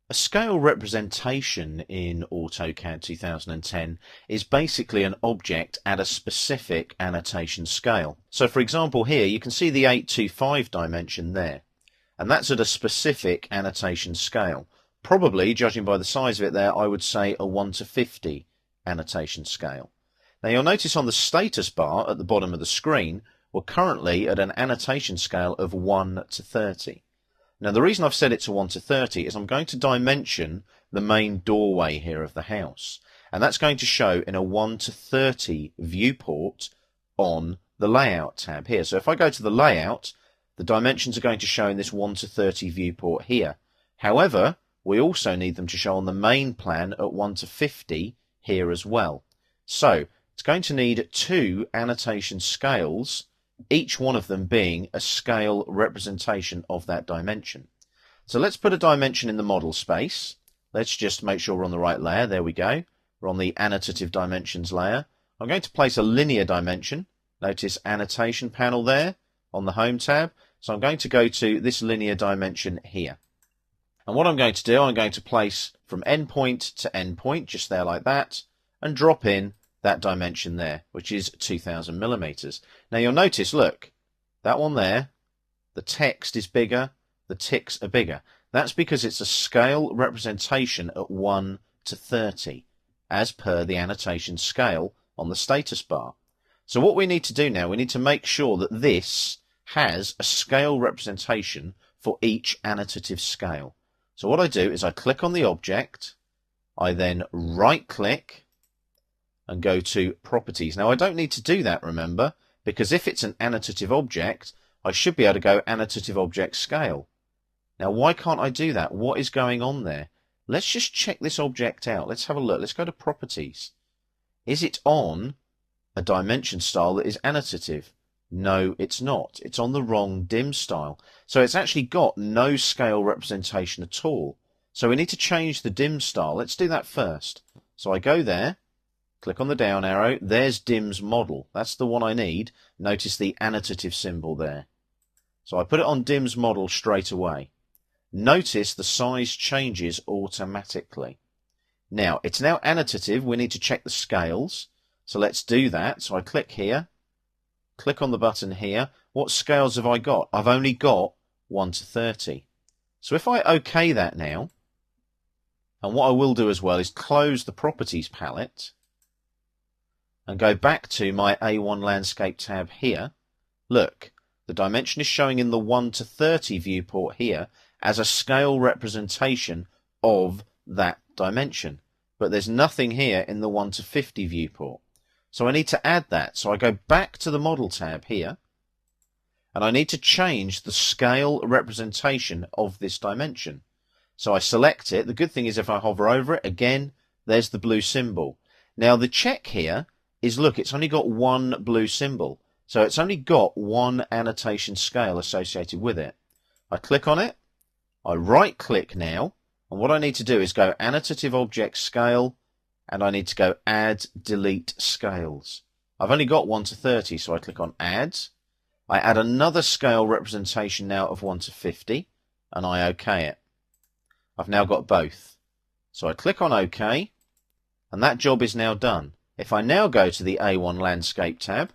A scale representation in AutoCAD 2010 is basically an object at a specific annotation scale. So for example here you can see the 825 dimension there, and that's at a specific annotation scale. Probably, judging by the size of it there, I would say a 1:50 annotation scale. Now you'll notice on the status bar at the bottom of the screen we're currently at an annotation scale of 1:30. Now the reason I've set it to 1:30 is I'm going to dimension the main doorway here of the house, and that's going to show in a 1:30 viewport on the layout tab here. So if I go to the layout, the dimensions are going to show in this 1:30 viewport here. However, we also need them to show on the main plan at 1:50 here as well. So it's going to need two annotation scales, each one of them being a scale representation of that dimension. So let's put a dimension in the model space. Let's just make sure we're on the right layer. There we go. We're on the annotative dimensions layer. I'm going to place a linear dimension. Notice annotation panel there on the home tab. So I'm going to go to this linear dimension here. And what I'm going to do, I'm going to place from endpoint to endpoint, just there like that, and drop in that dimension there, which is 2000 millimeters. Now you'll notice, look, that one there, the text is bigger, the ticks are bigger. That's because it's a scale representation at 1:30, as per the annotation scale on the status bar. So what we need to do now, we need to make sure that this has a scale representation for each annotative scale. So what I do is I click on the object, I then right click, and go to properties. Now I don't need to do that, remember, because if it's an annotative object, I should be able to go annotative object scale. Now why can't I do that? What is going on there? Let's just check this object out. Let's have a look. Let's go to properties. Is it on a dimension style that is annotative? No, it's not. It's on the wrong dim style. So it's actually got no scale representation at all. So we need to change the dim style. Let's do that first. So I go there, click on the down arrow, there's dim's model. That's the one I need. Notice the annotative symbol there. So I put it on dim's model straight away. Notice the size changes automatically. Now, it's now annotative. We need to check the scales. So let's do that. So I click here, click on the button here. What scales have I got? I've only got 1:30. So if I OK that now, and what I will do as well is close the properties palette, and go back to my A1 landscape tab here, look, the dimension is showing in the 1:30 viewport here as a scale representation of that dimension. But there's nothing here in the 1:50 viewport. So I need to add that. So I go back to the model tab here, and I need to change the scale representation of this dimension. So I select it. The good thing is if I hover over it, again, there's the blue symbol. Now the check here is, look, it's only got one blue symbol. So it's only got one annotation scale associated with it. I click on it, I right click now, and what I need to do is go annotative object scale, and I need to go add delete scales. I've only got 1:30, so I click on add. I add another scale representation now of 1:50, and I OK it. I've now got both. So I click on OK, and that job is now done. If I now go to the A1 landscape tab,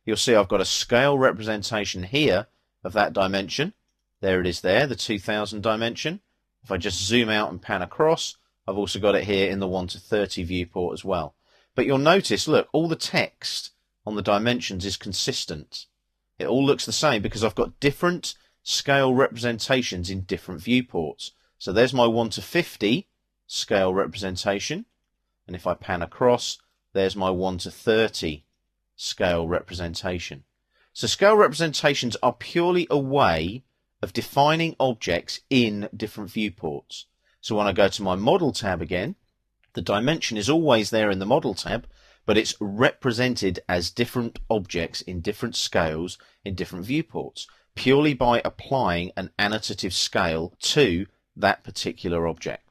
you'll see I've got a scale representation here of that dimension. There it is there, the 2000 dimension. If I just zoom out and pan across, I've also got it here in the 1:30 viewport as well. But you'll notice, look, all the text on the dimensions is consistent. It all looks the same because I've got different scale representations in different viewports. So there's my 1:50 scale representation, and if I pan across, there's my 1:30 scale representation. So scale representations are purely a way of defining objects in different viewports. So when I go to my model tab again, the dimension is always there in the model tab, but it's represented as different objects in different scales in different viewports, purely by applying an annotative scale to that particular object.